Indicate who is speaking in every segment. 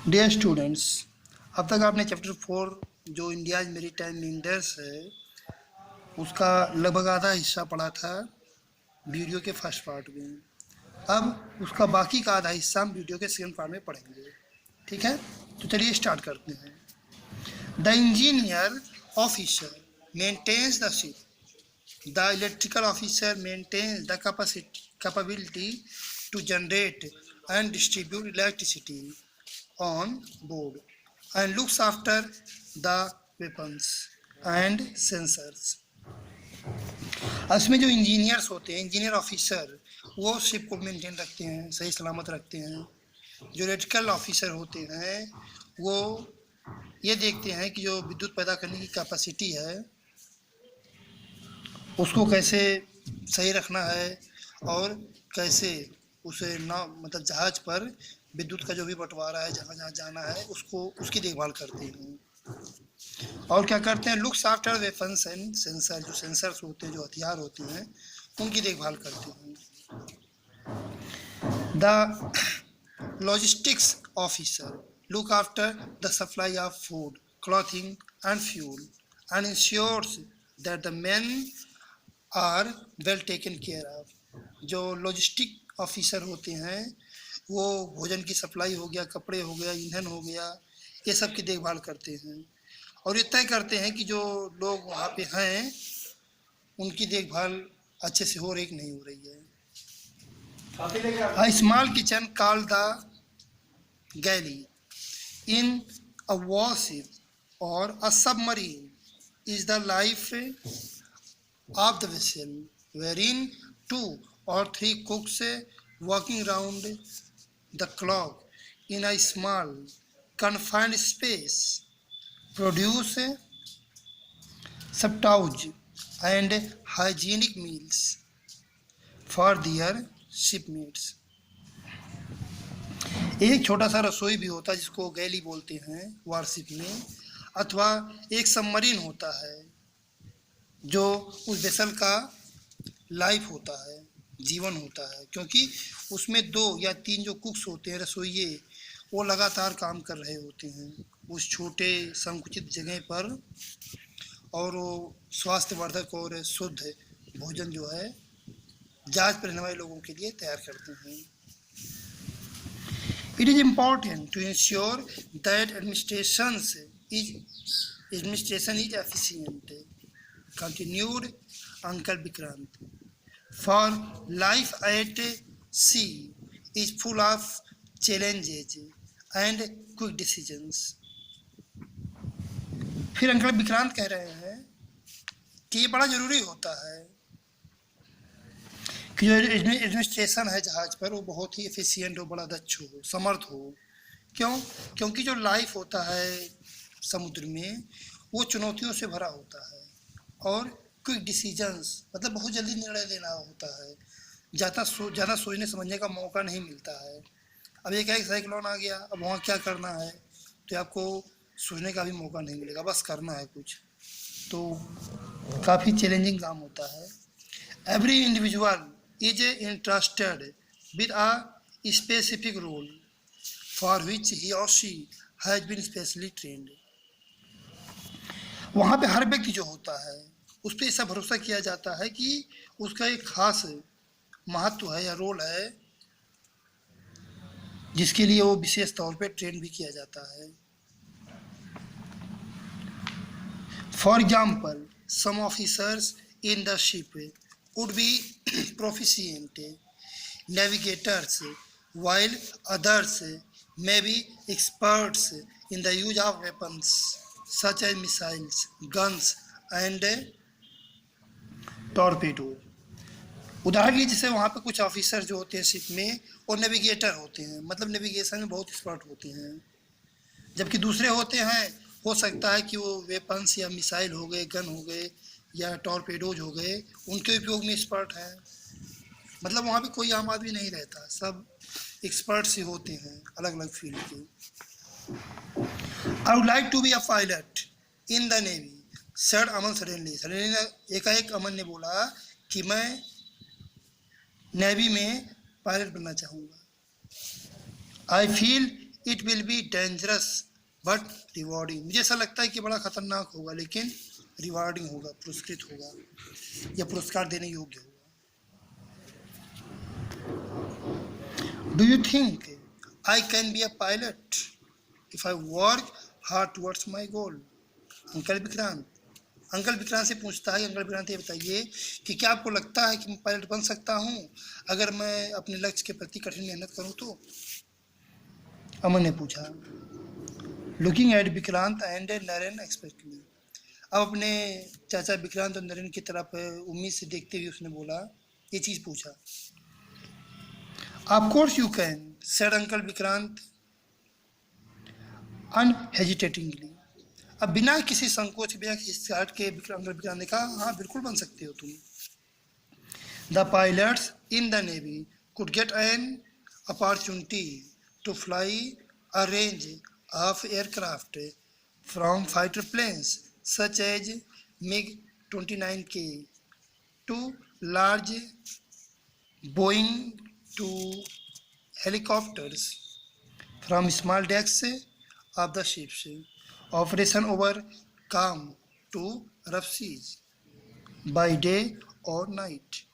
Speaker 1: Dear students, अब तक आपने चैप्टर 4 जो इंडियाज मेरीटाइम मींडर्स है उसका लगभग आधा हिस्सा पढ़ा था वीडियो के फर्स्ट पार्ट में। अब उसका बाकी का आधा हिस्सा हम वीडियो के सेकंड पार्ट में पढ़ेंगे। ठीक है, तो चलिए स्टार्ट करते हैं। The engineer officer maintains the ship, the electrical officer maintains the capability to generate and distribute electricity on board and looks after the weapons and sensors. इसमें जो इंजीनियर्स होते हैं, इंजीनियर ऑफिसर, वो शिप को maintain रखते हैं, सही सलामत रखते हैं। जो इलेक्ट्रिकल ऑफिसर होते हैं वो ये देखते हैं कि जो विद्युत पैदा करने की कैपेसिटी है उसको कैसे सही रखना है और कैसे उसे मतलब जहाज पर विद्युत का जो भी बंटवारा है, जहाँ जहाँ जाना है उसको उसकी देखभाल करते हैं। और क्या करते हैं, looks after weapons and sensor, जो सेंसर्स होते हैं, जो हथियार होते हैं, उनकी देखभाल करते हैं। The logistics officer look after the supply of food, clothing and fuel and ensures that the men are well taken care of. जो लॉजिस्टिक ऑफिसर होते हैं वो भोजन की सप्लाई हो गया, कपड़े हो गया, ईंधन हो गया, ये सब की देखभाल करते हैं और ये तय करते हैं कि जो लोग वहाँ पे हैं उनकी देखभाल अच्छे से हो रही कि नहीं हो रही है। A small kitchen called the galley in a warship or a submarine is the life of the vessel, wherein 2 or 3 cooks working round the clock in a small confined space produce subtauge and hygienic meals for their shipmates. एक छोटा सा रसोई भी होता है जिसको गैली बोलते हैं वारशिप में, अथवा एक सबमरीन होता है जो उस वेसल का लाइफ होता है, जीवन होता है, क्योंकि उसमें 2 या 3 जो कुक्स होते हैं, रसोइये, वो लगातार काम कर रहे होते हैं उस छोटे संकुचित जगह पर और वो स्वास्थ्यवर्धक और शुद्ध भोजन जो है जहाज पर रहने वाले लोगों के लिए तैयार करते हैं। It is important to ensure that administration is efficient, continued Uncle Vikrant. For life at sea is full of challenges and quick decisions. फिर अंकल विक्रांत कह रहे हैं कि ये बड़ा जरूरी होता है कि जो एडमिनिस्ट्रेशन है जहाज पर वो बहुत ही एफिशिएंट हो, बड़ा दक्ष हो, समर्थ हो। क्यों? क्योंकि जो लाइफ होता है समुद्र में वो चुनौतियों से भरा होता है और क्विक डिसीजंस मतलब बहुत जल्दी निर्णय लेना होता है, ज़्यादा सोचने समझने का मौका नहीं मिलता है। अब एक साइक्लोन आ गया, अब वहाँ क्या करना है तो आपको सोचने का भी मौका नहीं मिलेगा, बस करना है कुछ, तो काफ़ी चैलेंजिंग काम होता है। Every individual is entrusted with a specific role for which he or she has been specially trained. वहाँ पे हर व्यक्ति जो होता है उस पर ऐसा भरोसा किया जाता है कि उसका एक खास महत्व है या रोल है जिसके लिए वो विशेष तौर पे ट्रेन भी किया जाता है। For example, some officers in the ship would be proficient navigators, while others may be experts in the use of weapons such as missiles, guns and torpedo. उदाहरण के लिए जैसे वहाँ पे कुछ ऑफिसर जो होते हैं शिप में और नेविगेटर होते हैं, मतलब नेविगेशन में बहुत एक्सपर्ट होते हैं, जबकि दूसरे होते हैं, हो सकता है कि वो वेपन्स या मिसाइल हो गए, गन हो गए या टॉर्पेडोज हो गए, उनके उपयोग में एक्सपर्ट हैं। मतलब वहाँ पे कोई आम आदमी नहीं रहता, सब एक्सपर्ट्स ही होते हैं अलग अलग फील्ड के। I would like to be a pilot in the navy, said Aman suddenly. एकाएक अमन ने बोला कि मैं नेवी में पायलट बनना चाहूँगा। I feel it will be dangerous but rewarding. मुझे ऐसा लगता है कि बड़ा खतरनाक होगा लेकिन रिवॉर्डिंग होगा, पुरस्कृत होगा या पुरस्कार देने योग्य होगा। Do you think I can be a pilot if I work hard towards my goal? Uncle Vikrant से पूछता है, अंकल विक्रांत ये बताइए कि क्या आपको लगता है कि मैं पायलट बन सकता हूँ अगर मैं अपने लक्ष्य के प्रति कठिन मेहनत करूँ तो? अमन ने पूछा। Looking at Vikrant and Naren expectantly. अब अपने चाचा विक्रांत और नरेन की तरफ उम्मीद से देखते हुए उसने बोला, ये चीज़ पूछा। Of course you can, said uncle Vikrant unhesitatingly. अब बिना किसी संकोच, बिना किसी हिचकिचाहट के अंकल विक्रांत ने कहा, हाँ बिल्कुल बन सकते हो तुम। The pilots in the navy could get an opportunity to fly a range of aircraft from fighter planes such as MiG-29K to large Boeing to helicopters from small decks of the ships. Operation over calm to rough seas by day or night.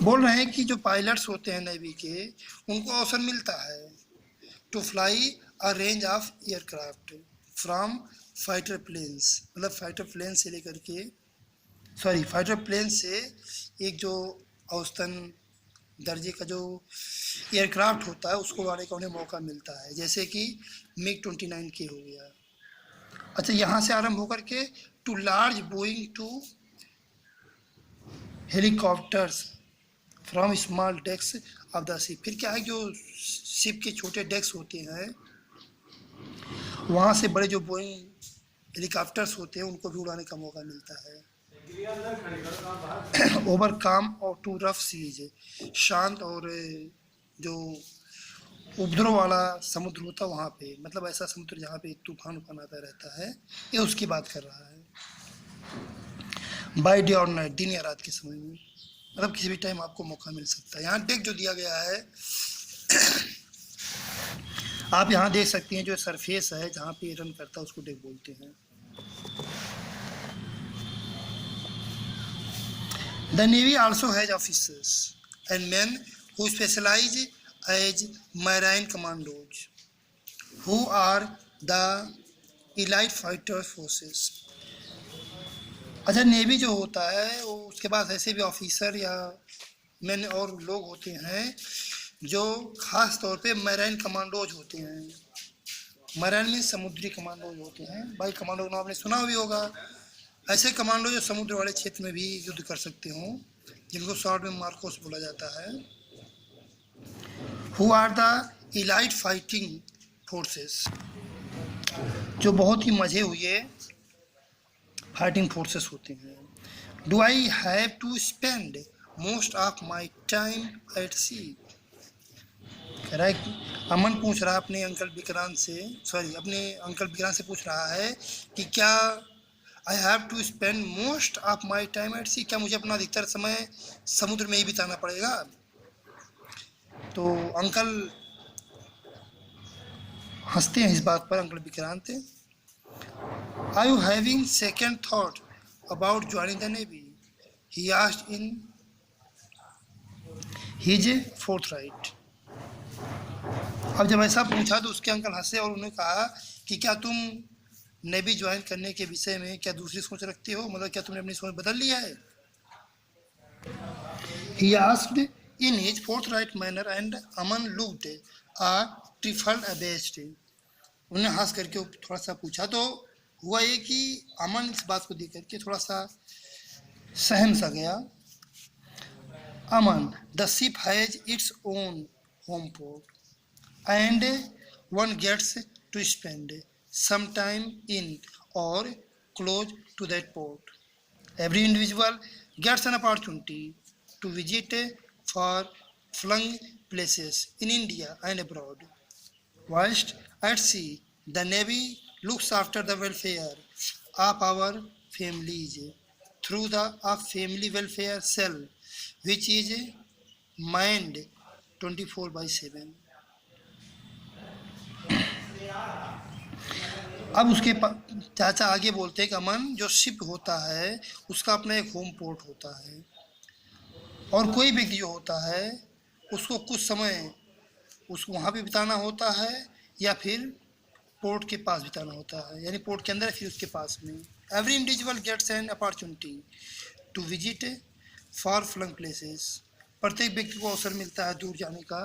Speaker 1: बोल रहे हैं कि जो pilots होते हैं navy के, उनको अवसर मिलता है to fly a range of aircraft from fighter planes, मतलब फाइटर प्लेन से लेकर के फाइटर प्लेन से एक जो औसतन दर्जे का जो एयरक्राफ्ट होता है उसको उड़ाने का उन्हें मौका मिलता है, जैसे कि MiG-29K हो गया। अच्छा, यहाँ से आरंभ होकर के to large Boeing to helicopters from small decks of the ship. फिर क्या है, जो शिप के छोटे डेक्स होते हैं वहाँ से बड़े जो बोइंग हेलीकॉप्टर्स होते हैं उनको भी उड़ाने का मौका मिलता है। ओवर काम और टू रफ सीज, शांत और जो उपद्रव वाला समुद्र होता है वहाँ पे, मतलब ऐसा समुद्र जहाँ पे तूफान उफान आता रहता है, ये उसकी बात कर रहा है। बाय डे और नाइट, दिन या रात के समय में, मतलब किसी भी टाइम आपको मौका मिल सकता है। यहाँ डेक जो दिया गया है आप यहाँ देख सकते हैं, जो सरफेस है जहाँ पे रन करता है उसको डेक बोलते हैं। The Navy also has officers and men who specialize as marine commandos, who are the elite fighter forces. अच्छा, नेवी जो होता है वो उसके पास ऐसे भी ऑफिसर या मैन और लोग होते हैं जो खास तौर पे मैराइन कमांडोज होते हैं। मैराइन में समुद्री कमांडोज होते हैं। भाई कमांडो का नाम आपने सुना भी होगा, ऐसे कमांडो जो समुद्र वाले क्षेत्र में भी युद्ध कर सकते हों, जिनको शॉर्ट में मार्कोस बोला जाता है। Who are the elite fighting forces, जो बहुत ही मजे हुए फाइटिंग फोर्सेस होते हैं। Do I have to spend most of my time at sea. कह रहा है, अमन पूछ रहा है अपने अंकल विक्रांत से पूछ रहा है कि क्या I have to spend most of my time at sea, क्या मुझे अपना अधिकतर समय समुद्र में ही बिताना पड़ेगा? तो अंकल हंसते हैं इस बात पर, uncle Vikrant. Are you having second thought about joining the navy, he asked in his forthright. अब जब ऐसा पूछा तो उसके अंकल हंसे और उन्होंने कहा कि क्या तुम नेवी ज्वाइन करने के विषय में क्या दूसरी सोच रखते हो, मतलब क्या तुमने अपनी सोच बदल लिया है? He asked in his forthright manner and Aman looked a trifle abashed. उन्होंने हंस करके थोड़ा सा पूछा, तो हुआ ये कि अमन इस बात को देख करके थोड़ा सा सहम सा गया। अमन, the ship has its own home port and one gets to spend some time in or close to that port. Every individual gets an opportunity to visit far-flung places in India and abroad. Whilst at sea, the Navy looks after the welfare of our families through the family welfare cell, which is manned 24/7. अब उसके चाचा आगे बोलते हैं कि अमन, जो ship होता है उसका अपना एक होम पोर्ट होता है, और कोई व्यक्ति जो होता है उसको कुछ समय उसको वहाँ पे बिताना होता है, या फिर पोर्ट के पास बिताना होता है, यानी पोर्ट के अंदर फिर उसके पास में। Every individual gets an opportunity to visit far flung places. प्रत्येक व्यक्ति को अवसर मिलता है दूर जाने का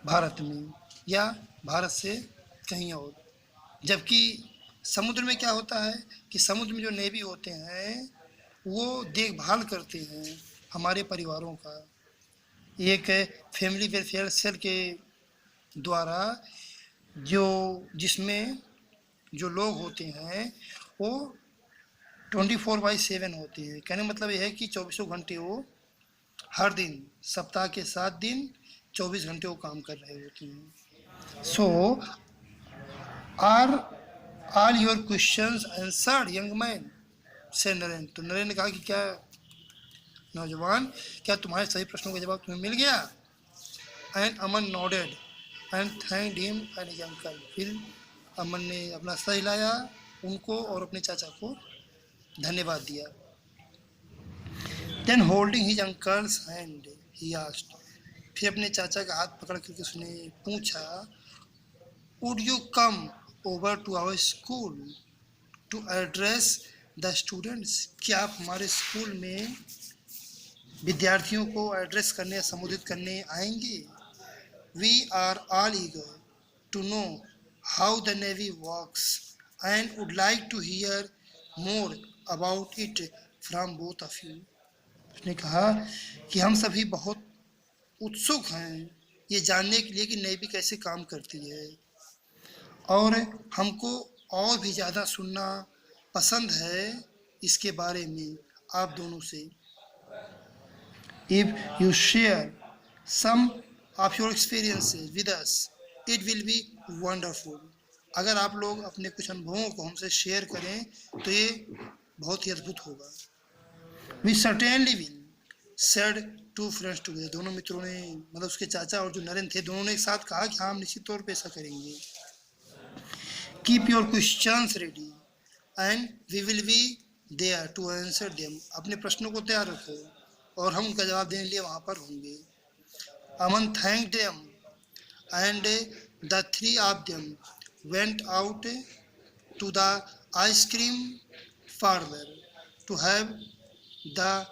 Speaker 1: भारत में या भारत से कहीं और। जबकि समुद्र में क्या होता है कि समुद्र में जो नेवी होते हैं वो देखभाल करते हैं हमारे परिवारों का, एक फैमिली वेलफेयर सेल के द्वारा, जो जिसमें जो लोग होते हैं वो 24/7 होते हैं। कहने का मतलब यह है कि 24 घंटे वो हर दिन, सप्ताह के 7 दिन 24 घंटे वो काम कर रहे होते हैं। So are all your questions answered young man, say Narendra. तो नरेंद्र ने कहा कि क्या नौजवान, क्या तुम्हारे सभी प्रश्नों का जवाब तुम्हें मिल गया? And Aman nodded and thanked him and his uncle. फिर अमन ने अपना सर हिलाया, उनको और अपने चाचा को धन्यवाद दिया। Then holding his uncle's hand he asked, फिर अपने चाचा का हाथ पकड़ करके उसने पूछा, would you come over to our school to address the students? क्या आप हमारे स्कूल में विद्यार्थियों को एड्रेस करने या संबोधित करने आएंगे? We are all eager to know how the navy works and would like to hear more about it from both of you. उसने कहा कि हम सभी बहुत उत्सुक हैं ये जानने के लिए कि नेवी कैसे काम करती है, और हमको और भी ज़्यादा सुनना पसंद है इसके बारे में आप दोनों से। If you share some of your experiences with us it will be wonderful. अगर आप लोग अपने कुछ अनुभवों को हमसे शेयर करें तो ये बहुत ही अद्भुत होगा। We certainly will, said two friends together. दोनों मित्रों ने, मतलब उसके चाचा और जो नरेंद्र थे, दोनों ने एक साथ कहा कि हाँ, हम निश्चित तौर पे ऐसा करेंगे। Keep your questions ready and we will be there to answer them. अपने प्रश्नों को तैयार रखो और हम उनका जवाब देने के लिए वहाँ पर होंगे। Aman thank them and the three of them went out to the ice cream parlour to have the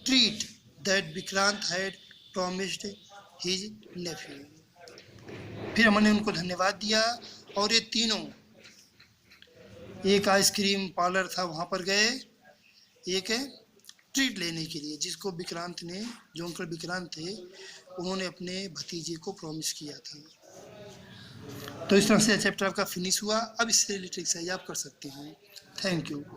Speaker 1: treat that Vikrant had promised his nephew. फिर अमन ने उनको धन्यवाद दिया और ये तीनों एक आइसक्रीम पार्लर था वहाँ पर गए एक ट्रीट लेने के लिए, जिसको विक्रांत ने, जो अंकल विक्रांत थे, उन्होंने अपने भतीजे को प्रॉमिस किया था। तो इस तरह से चैप्टर आपका फिनिश हुआ। अब इससे रिलेटेड एक्सरसाइज आप कर सकते हैं। Thank you.